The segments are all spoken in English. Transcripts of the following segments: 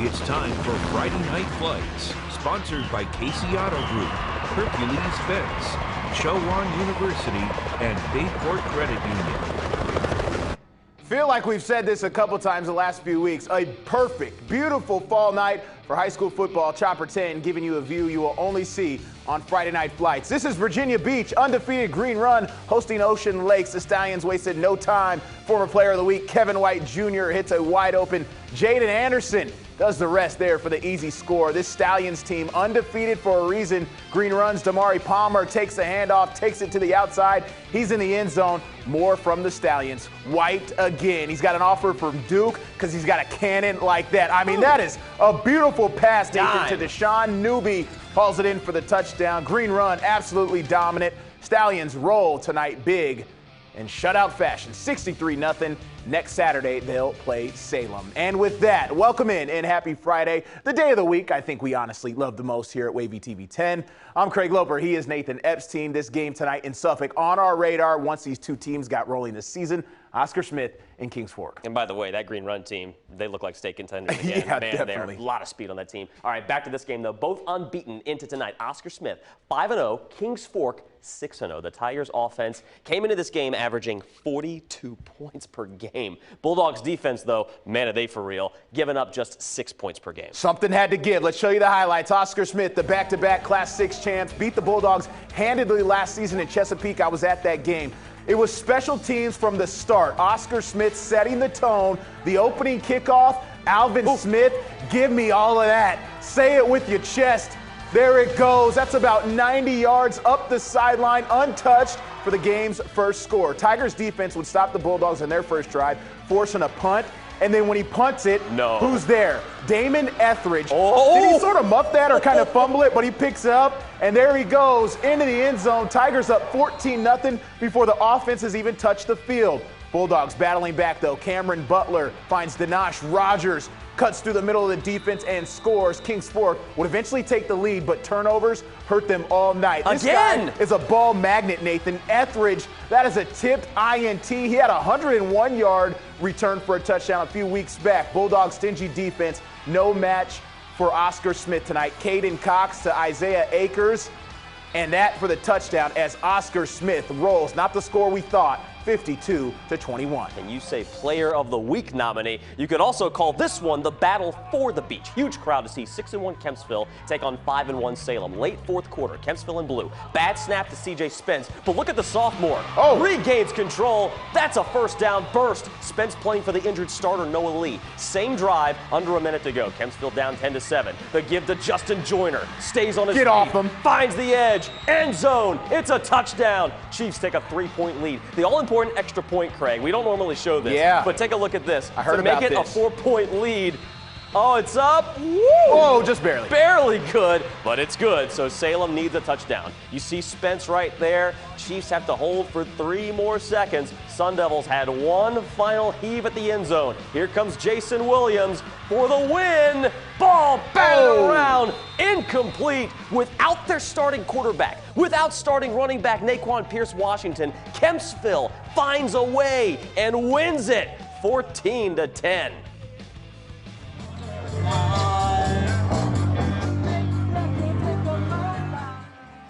It's time for Friday Night Flights, sponsored by Casey Auto Group, Hercules Fence, Chowan University, and Bayport Credit Union. Feel like we've said this a couple times the last few weeks. A perfect, beautiful fall night for high school football. Chopper 10 giving you a view you will only see on Friday Night Flights. This is Virginia Beach, undefeated Green Run, hosting Ocean Lakes. The Stallions wasted no time. Former Player of the Week Kevin White Jr. hits a wide open. Jaden Anderson does the rest there for the easy score. This Stallions team undefeated for a reason. Green Run's Damari Palmer takes the handoff, takes it to the outside. He's in the end zone. More from the Stallions. White again. He's got an offer from Duke because he's got a cannon like that. I mean, that is a beautiful pass, Nathan, to Deshaun Newby. Hauls it in for the touchdown. Green Run absolutely dominant. Stallions roll tonight big in shutout fashion, 63-0. Next Saturday, they'll play Salem. And with that, welcome in and happy Friday, the day of the week I think we honestly love the most here at Wavy TV 10. I'm Craig Loper. He is Nathan Epstein. This game tonight in Suffolk on our radar once these two teams got rolling this season. Oscar Smith and Kings Fork. And by the way, that Green Run team, they look like state contenders again. Yeah, Man, definitely. A lot of speed on that team. All right, back to this game, though. Both unbeaten into tonight. Oscar Smith, 5-0. Kings Fork, 6-0. The Tigers' offense came into this game averaging 42 points per game. Bulldogs' defense, though, man, are they for real, giving up just 6 points per game. Something had to give. Let's show you the highlights. Oscar Smith, the back-to-back Class 6 champs, beat the Bulldogs handedly last season in Chesapeake. I was at that game. It was special teams from the start. Oscar Smith setting the tone. The opening kickoff, Alvin Smith, give me all of that. Say it with your chest. There it goes. That's about 90 yards up the sideline, untouched for the game's first score. Tigers defense would stop the Bulldogs on their first drive, forcing a punt. And then when he punts it, who's there? Damon Etheridge. Did he sort of muff that or kind of fumble it, but he picks it up, and there he goes into the end zone. Tigers up 14-0 before the offense has even touched the field. Bulldogs battling back, though. Cameron Butler finds Danash Rogers, cuts through the middle of the defense and scores. Kings Fork would eventually take the lead, but turnovers hurt them all night. This guy is a ball magnet, Nathan. Etheridge, that is a tipped INT. He had a 101-yard return for a touchdown a few weeks back. Bulldogs' stingy defense, no match for Oscar Smith tonight. Caden Cox to Isaiah Akers, and that for the touchdown as Oscar Smith rolls. Not the score we thought. 52-21. And you say Player of the Week nominee. You could also call this one the Battle for the Beach. Huge crowd to see 6-1 Kempsville take on 5-1 Salem. Late fourth quarter, Kempsville in blue. Bad snap to CJ Spence, but look at the sophomore. Regains control. That's a first down burst. Spence playing for the injured starter Noah Lee. Same drive, under a minute to go. Kempsville down 10-7. The give to Justin Joyner. Stays on his feet. Off him. Finds the edge. End zone. It's a touchdown. Chiefs take a 3-point lead. The all-important extra point, Craig. We don't normally show this, but take a look at this. I heard about this. To make it a 4-point lead. Oh, it's up. Woo! Oh, just barely. Barely good, but it's good. So Salem needs a touchdown. You see Spence right there. Chiefs have to hold for 3 more seconds. Sun Devils had one final heave at the end zone. Here comes Jason Williams for the win. Ball batted around, incomplete. Without their starting quarterback, without starting running back Naquan Pierce-Washington, Kempsville finds a way and wins it 14-10.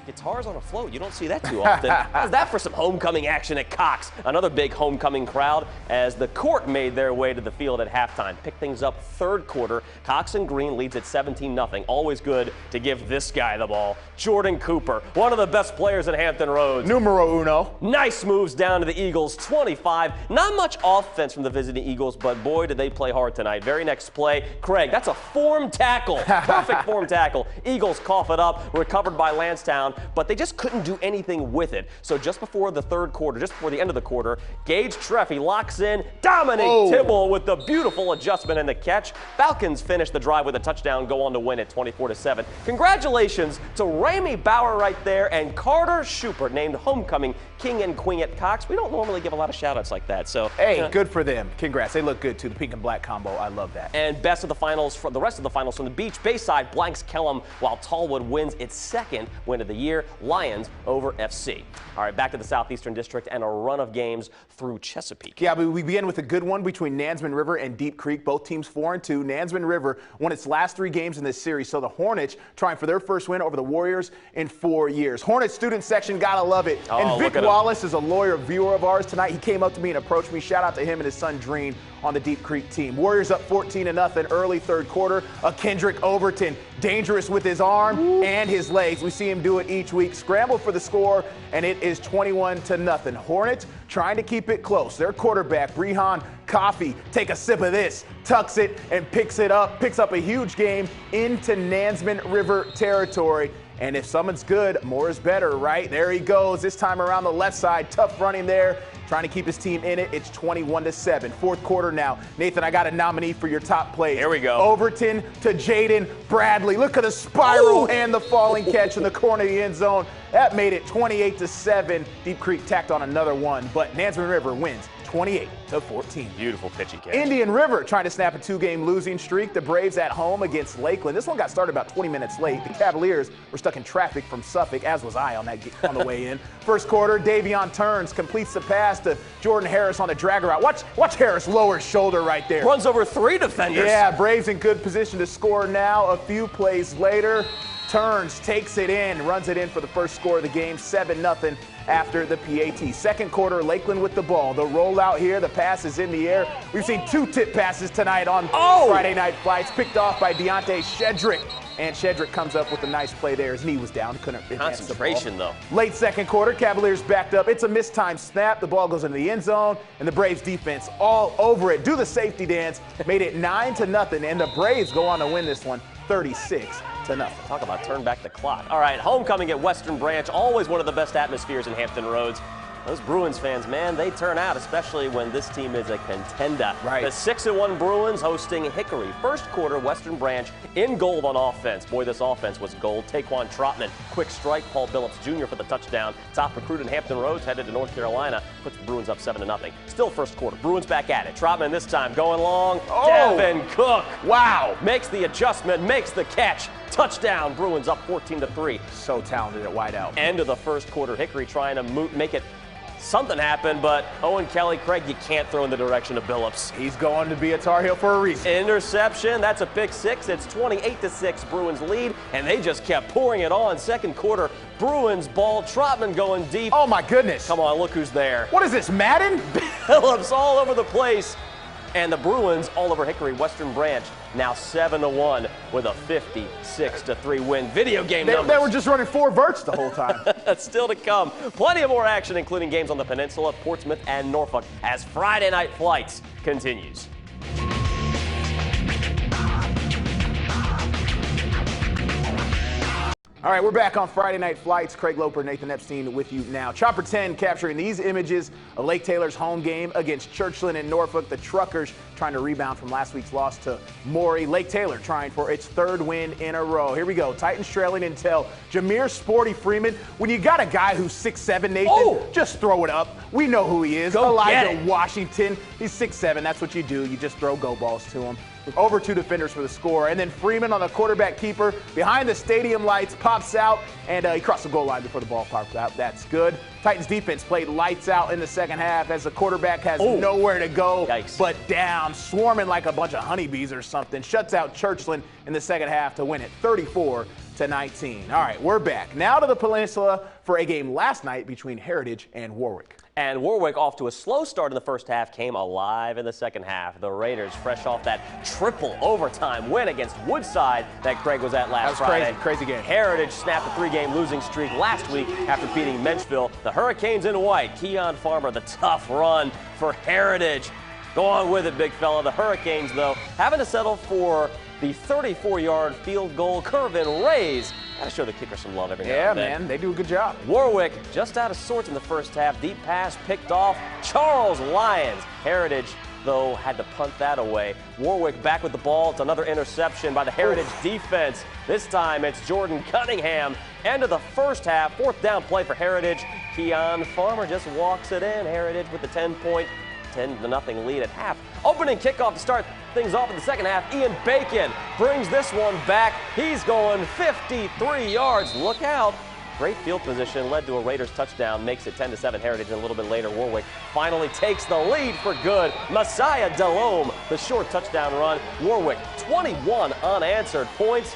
Guitars on a float. You don't see that too often. How's that for some homecoming action at Cox? Another big homecoming crowd as the court made their way to the field at halftime. Pick things up third quarter. Cox and Green leads at 17-0. Always good to give this guy the ball. Jordan Cooper, one of the best players at Hampton Roads. Numero uno. Nice moves down to the Eagles, 25. Not much offense from the visiting Eagles, but boy, did they play hard tonight. Very next play, Craig, that's a form tackle. Perfect form tackle. Eagles cough it up, recovered by Lansdowne, but they just couldn't do anything with it. So just before the third quarter, just before the end of the quarter, Gage Treffy locks in, Dominic Tibble with the beautiful adjustment and the catch. Falcons finish the drive with a touchdown, go on to win at 24-7. Congratulations to Ramey Bauer right there and Carter Schubert, named homecoming king and queen at Cox. We don't normally give a lot of shout-outs like that. So hey, good for them. Congrats. They look good too. The pink and black combo. I love that. And best of the finals, for the rest of the finals from the beach, Bayside blanks Kellam while Tallwood wins its second win of the year. year. Lions over FC. All right, back to the Southeastern District and a run of games through Chesapeake. Yeah, but we begin with a good one between Nansemond River and Deep Creek. Both teams 4-2. Nansemond River won its last 3 games in this series, so the Hornets trying for their first win over the Warriors in 4 years. Hornets student section, gotta love it. And Vic Wallace is a loyal viewer of ours tonight. He came up to me and approached me. Shout out to him and his son Dreen on the Deep Creek team. Warriors up 14-0 early third quarter. A Kendrick Overton, dangerous with his arm and his legs. We see him do it each week. Scramble for the score, and it is 21-0. Hornets trying to keep it close. Their quarterback, Brehan Coffee, take a sip of this, tucks it, and picks up a huge game into Nansemond River territory. And if someone's good, more is better, right? There he goes. This time around the left side, tough running there, trying to keep his team in it. It's 21-7. Fourth quarter now. Nathan, I got a nominee for your top plays. Here we go. Overton to Jaden Bradley. Look at the spiral and the falling catch in the corner of the end zone. That made it 28-7. Deep Creek tacked on another one, but Nansemond River wins 28-14. Beautiful pitchy catch. Indian River trying to snap a 2-game losing streak. The Braves at home against Lakeland. This one got started about 20 minutes late. The Cavaliers were stuck in traffic from Suffolk, as was I on the way in. First quarter, Davion turns, completes the pass to Jordan Harris on the drag route. Watch Harris lower his shoulder right there. Runs over 3 defenders. Yeah, Braves in good position to score now. A few plays later, turns, takes it in, runs it in for the first score of the game, 7-0 after the PAT. Second quarter, Lakeland with the ball. The rollout here, the pass is in the air. We've seen 2 tip passes tonight on Friday Night Flights, picked off by Deontay Shedrick. And Shedrick comes up with a nice play there. His knee was down. Couldn't advance the ball. Concentration, though. Late second quarter, Cavaliers backed up. It's a mistimed snap. The ball goes into the end zone, and the Braves defense all over it. Do the safety dance. Made it 9-0, and the Braves go on to win this one 36-0. Talk about turn back the clock. All right, homecoming at Western Branch, always one of the best atmospheres in Hampton Roads. Those Bruins fans, man, they turn out, especially when this team is a contender. Right. The 6-1 Bruins hosting Hickory. First quarter, Western Branch in gold on offense. Boy, this offense was gold. Taquan Trotman, quick strike. Paul Billups Jr. for the touchdown. Top recruit in Hampton Roads, headed to North Carolina. Puts the Bruins up 7-0. Still first quarter. Bruins back at it. Trotman this time going long. Devin Cook. Wow. Makes the adjustment, makes the catch. Touchdown. Bruins up 14-3. So talented at wideout. End of the first quarter. Hickory trying to make it something happen, but Owen Kelly, Craig, you can't throw in the direction of Billups. He's going to be a Tar Heel for a reason. Interception. That's a pick 6. It's 28-6 Bruins lead, and they just kept pouring it on. Second quarter, Bruins ball. Trotman going deep. Oh, my goodness. Come on, look who's there. What is this, Madden? Billups all over the place. And the Bruins all over Hickory. Western Branch now 7-1 with a 56-3 win. Video game numbers. They were just running 4 verts the whole time. That's still to come. Plenty of more action, including games on the peninsula, Portsmouth, and Norfolk, as Friday Night Flights continues. All right, we're back on Friday Night Flights. Craig Loper, Nathan Epstein with you now. Chopper 10 capturing these images of Lake Taylor's home game against Churchland in Norfolk. The Truckers trying to rebound from last week's loss to Maury. Lake Taylor trying for its 3rd win in a row. Here we go. Titans trailing until Jameer Sporty Freeman. When you got a guy who's 6'7", Nathan, just throw it up. We know who he is. Elijah Washington. He's 6'7". That's what you do. You just throw go balls to him. Over 2 defenders for the score. And then Freeman on the quarterback keeper behind the stadium lights, pops out, and he crossed the goal line before the ball popped out. That's good. Titans defense played lights out in the second half as the quarterback has nowhere to go but down, swarming like a bunch of honeybees or something. Shuts out Churchland in the second half to win it 34-19. All right, we're back. Now to the peninsula for a game last night between Heritage and Warwick. And Warwick, off to a slow start in the first half, came alive in the second half. The Raiders, fresh off that triple overtime win against Woodside that Craig was at last Friday. That was crazy game. Heritage snapped a 3-game losing streak last week after beating Menchville. The Hurricanes in white. Keon Farmer, the tough run for Heritage. Go on with it, big fella. The Hurricanes, though, having to settle for the 34-yard field goal. Curvin Rays. Gotta show the kicker some love every now and then. Yeah, man, they do a good job. Warwick just out of sorts in the first half. Deep pass picked off. Charles Lyons. Heritage, though, had to punt that away. Warwick back with the ball. It's another interception by the Heritage defense. This time it's Jordan Cunningham. End of the first half. 4th down play for Heritage. Keon Farmer just walks it in. Heritage with the 10-0 lead at half. Opening kickoff to start things off in the second half. Ian Bacon brings this one back. He's going 53 yards. Look out. Great field position led to a Raiders touchdown, makes it 10-7 Heritage, and a little bit later Warwick finally takes the lead for good. Messiah Delhomme, the short touchdown run. Warwick 21 unanswered points.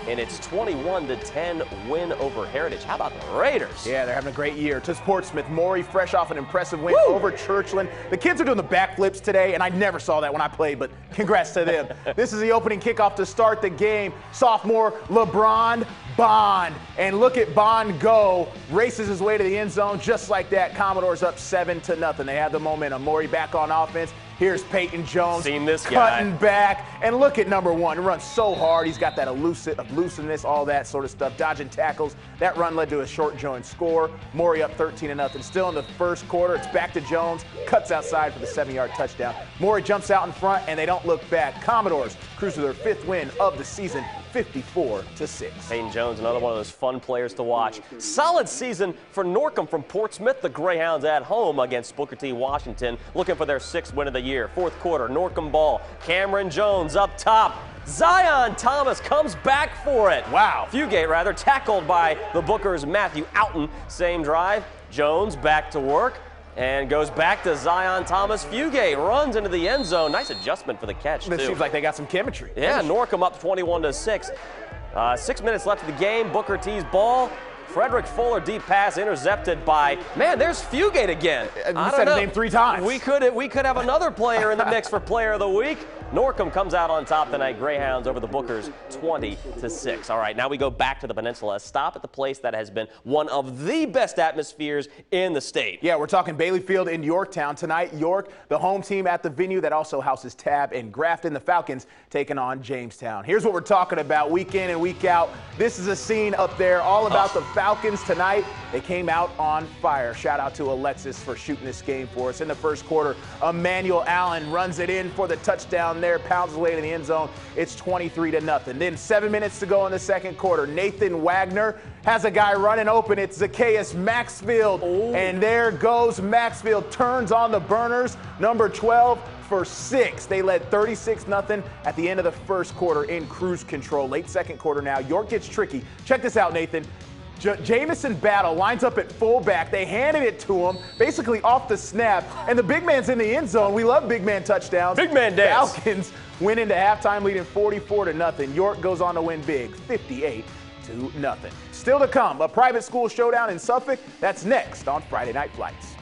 And it's 21-10 win over Heritage. How about the Raiders? Yeah, they're having a great year. To Portsmouth, Maury fresh off an impressive win over Churchland. The kids are doing the backflips today, and I never saw that when I played, but congrats to them. This is the opening kickoff to start the game. Sophomore LeBron Bond. And look at Bond go. Races his way to the end zone just like that. Commodores up 7-0. They have the momentum. Maury back on offense. Here's Peyton Jones. Seen this guy. Cutting back. And look at number one. He runs so hard. He's got that elusiveness, all that sort of stuff. Dodging tackles. That run led to a short joint score. Maury up 13-0. Still in the first quarter. It's back to Jones. Cuts outside for the 7-yard touchdown. Maury jumps out in front, and they don't look back. Commodores cruise to their 5th win of the season, 54-6. Peyton Jones, another one of those fun players to watch. Solid season for Norcom from Portsmouth. The Greyhounds at home against Booker T. Washington, looking for their 6th win of the year. 4th quarter, Norcom ball. Cameron Jones up top. Zion Thomas comes back for it. Wow. Fugate, rather, tackled by the Bookers' Matthew Outen. Same drive. Jones back to work and goes back to Zion Thomas. Fugate runs into the end zone. Nice adjustment for the catch, too. It seems like they got some chemistry. Yeah, Norcom up 21-6. 6 minutes left of the game. Booker T's ball. Frederick Fuller deep pass intercepted by, man, there's Fugate again. You said his name 3 times. We could have another player in the mix for player of the week. Norcom comes out on top tonight. Greyhounds over the Bookers 20-6. All right, now we go back to the peninsula. Stop at the place that has been one of the best atmospheres in the state. Yeah, we're talking Bailey Field in Yorktown tonight. York, the home team at the venue that also houses Tab and Grafton. The Falcons taking on Jamestown. Here's what we're talking about week in and week out. This is a scene up there all about the Falcons tonight. They came out on fire. Shout out to Alexis for shooting this game for us. In the first quarter, Emmanuel Allen runs it in for the touchdown there, pounds his way to the end zone. It's 23-0. Then 7 minutes to go in the second quarter. Nathan Wagner has a guy running open. It's Zacchaeus Maxfield. Ooh. And there goes Maxfield. Turns on the burners. Number 12 for 6. They led 36-0 at the end of the first quarter in cruise control. Late second quarter now. York gets tricky. Check this out, Nathan. Jamison Battle lines up at fullback. They handed it to him, basically off the snap, and the big man's in the end zone. We love big man touchdowns. Big man dance. Falcons win into halftime, leading 44-0. York goes on to win big, 58-0. Still to come, a private school showdown in Suffolk. That's next on Friday Night Flights.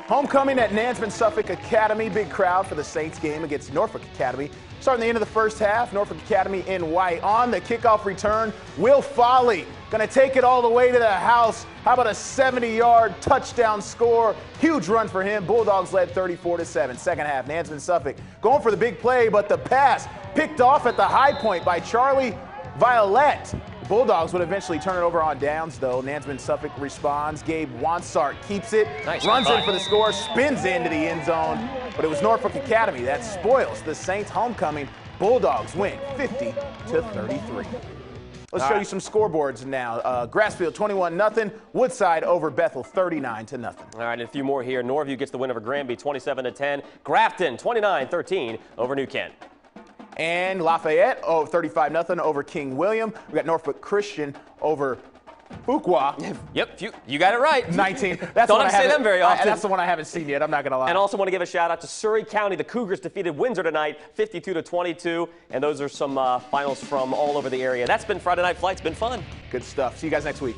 Homecoming at Nansemond Suffolk Academy. Big crowd for the Saints game against Norfolk Academy. Starting the end of the first half, Norfolk Academy in white. On the kickoff return, Will Foley going to take it all the way to the house. How about a 70-yard touchdown score? Huge run for him. Bulldogs led 34-7. Second half, Nansemond Suffolk going for the big play, but the pass picked off at the high point by Charlie Violette. Bulldogs would eventually turn it over on downs, though. Nansemond Suffolk responds. Gabe Wansart keeps it, runs in for the score, spins into the end zone. But it was Norfolk Academy that spoils the Saints' homecoming. Bulldogs win 50-33. Let's show you some scoreboards now. Grassfield 21-0. Woodside over Bethel 39-0. All right, and a few more here. Norview gets the win over Granby 27-10. Grafton 29-13 over New Kent. And Lafayette, 35-0 over King William. We got Norfolk Christian over Fuqua. Yep, you got it right. 19. That's Don't say them very often. That's the one I haven't seen yet. I'm not going to lie. And also want to give a shout out to Surrey County. The Cougars defeated Windsor tonight, 52-22. And those are some finals from all over the area. That's been Friday Night Flights. Been fun. Good stuff. See you guys next week.